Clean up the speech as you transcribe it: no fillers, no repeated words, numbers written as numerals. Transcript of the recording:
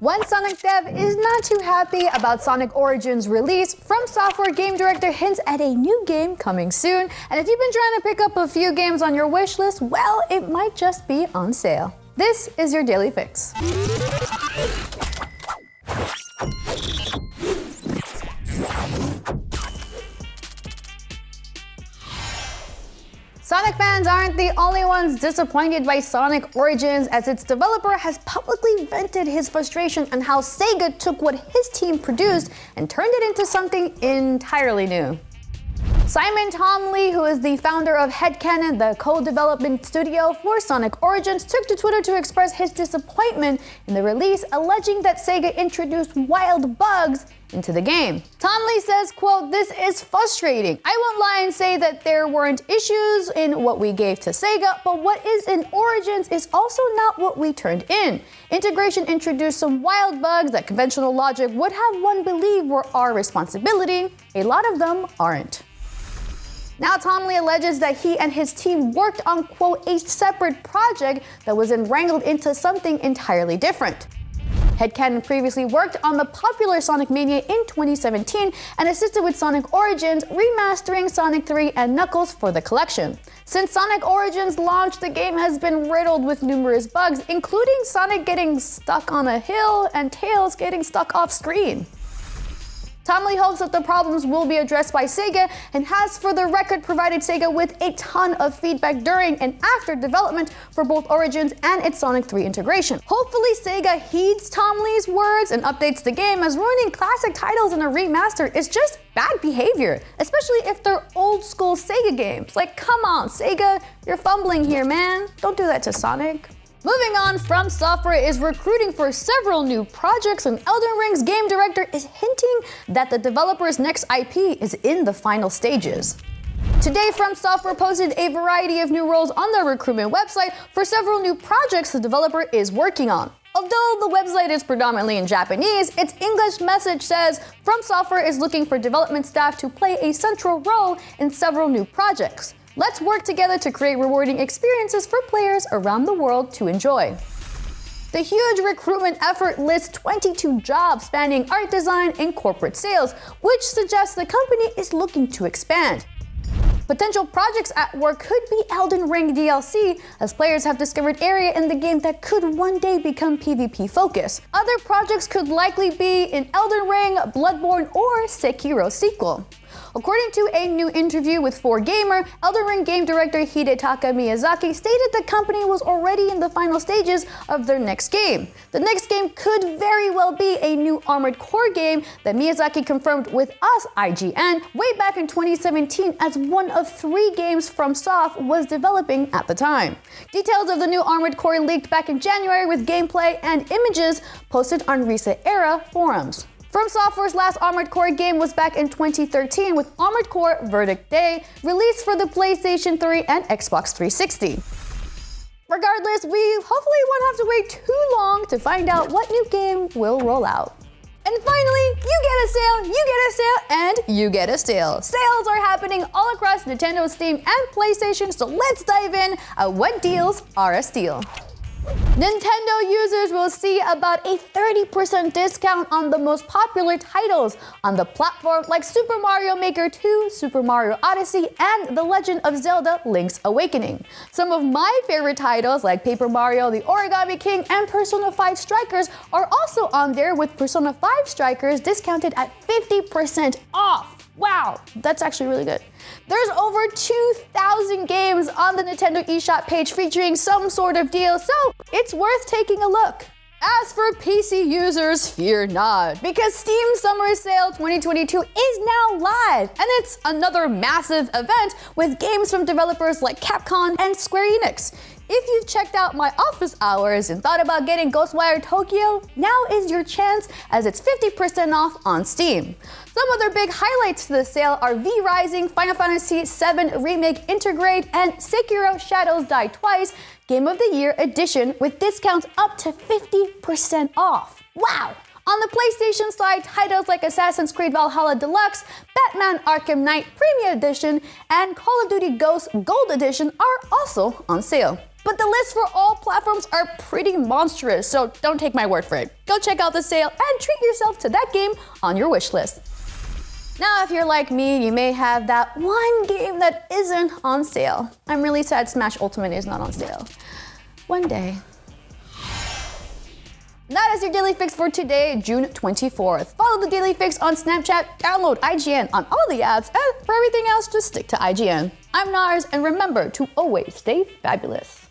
One Sonic dev is not too happy about Sonic Origins' release. FromSoftware Game director hints at a new game coming soon. And if you've been trying to pick up a few games on your wish list, well, it might just be on sale. This is your Daily Fix. Sonic fans aren't the only ones disappointed by Sonic Origins, as its developer has publicly vented his frustration on how Sega took what his team produced and turned it into something entirely new. Simon Tomley, who is the founder of Headcanon, the co-development studio for Sonic Origins, took to Twitter to express his disappointment in the release, alleging that Sega introduced wild bugs into the game. Tomley says, quote, "This is frustrating. I won't lie and say that there weren't issues in what we gave to Sega, but what is in Origins is also not what we turned in. Integration introduced some wild bugs that conventional logic would have one believe were our responsibility. A lot of them aren't." Now Tomley alleges that he and his team worked on, quote, "a separate project that was then wrangled into something entirely different." Headcanon previously worked on the popular Sonic Mania in 2017 and assisted with Sonic Origins, remastering Sonic 3 and Knuckles for the collection. Since Sonic Origins launched, the game has been riddled with numerous bugs, including Sonic getting stuck on a hill and Tails getting stuck off screen. Tomley hopes that the problems will be addressed by Sega and has, for the record, provided Sega with a ton of feedback during and after development for both Origins and its Sonic 3 integration. Hopefully Sega heeds Tomley's words and updates the game, as ruining classic titles in a remaster is just bad behavior, especially if they're old school Sega games. Like, come on, Sega, you're fumbling here, man. Don't do that to Sonic. Moving on, FromSoftware is recruiting for several new projects, and Elden Ring's game director is hinting that the developer's next IP is in the final stages. Today, FromSoftware posted a variety of new roles on their recruitment website for several new projects the developer is working on. Although the website is predominantly in Japanese, its English message says FromSoftware is looking for development staff to play a central role in several new projects. Let's work together to create rewarding experiences for players around the world to enjoy. The huge recruitment effort lists 22 jobs spanning art design and corporate sales, which suggests the company is looking to expand. Potential projects at work could be Elden Ring DLC, as players have discovered area in the game that could one day become PvP focused. Other projects could likely be in Elden Ring, Bloodborne, or Sekiro sequel. According to a new interview with 4Gamer, Elden Ring game director Hidetaka Miyazaki stated the company was already in the final stages of their next game. The next game could very well be a new Armored Core game that Miyazaki confirmed with us, IGN, way back in 2017 as one of 3 games FromSoft was developing at the time. Details of the new Armored Core leaked back in January, with gameplay and images posted on Reset Era forums. FromSoftware's last Armored Core game was back in 2013 with Armored Core Verdict Day, released for the PlayStation 3 and Xbox 360. Regardless, we hopefully won't have to wait too long to find out what new game will roll out. And finally, you get a sale, you get a sale, and you get a sale. Sales are happening all across Nintendo, Steam, and PlayStation, so let's dive in at what deals are a steal. Nintendo users will see about a 30% discount on the most popular titles on the platform, like Super Mario Maker 2, Super Mario Odyssey, and The Legend of Zelda: Link's Awakening. Some of my favorite titles, like Paper Mario, The Origami King, and Persona 5 Strikers, are also on there, with Persona 5 Strikers discounted at 50% off. Wow, that's actually really good. There's over 2,000 games on the Nintendo eShop page featuring some sort of deal, so it's worth taking a look. As for PC users, fear not, because Steam Summer Sale 2022 is now live, and it's another massive event with games from developers like Capcom and Square Enix. If you've checked out my office hours and thought about getting Ghostwire Tokyo, now is your chance, as it's 50% off on Steam. Some other big highlights to the sale are V Rising, Final Fantasy VII Remake Intergrade, and Sekiro Shadows Die Twice Game of the Year Edition, with discounts up to 50% off. Wow! On the PlayStation side, titles like Assassin's Creed Valhalla Deluxe, Batman Arkham Knight Premium Edition, and Call of Duty Ghosts Gold Edition are also on sale. But the lists for all platforms are pretty monstrous, so don't take my word for it. Go check out the sale and treat yourself to that game on your wish list. Now, if you're like me, you may have that one game that isn't on sale. I'm really sad Smash Ultimate is not on sale. One day. That is your Daily Fix for today, June 24th. Follow the Daily Fix on Snapchat, download IGN on all the apps, and for everything else, just stick to IGN. I'm Narz, and remember to always stay fabulous.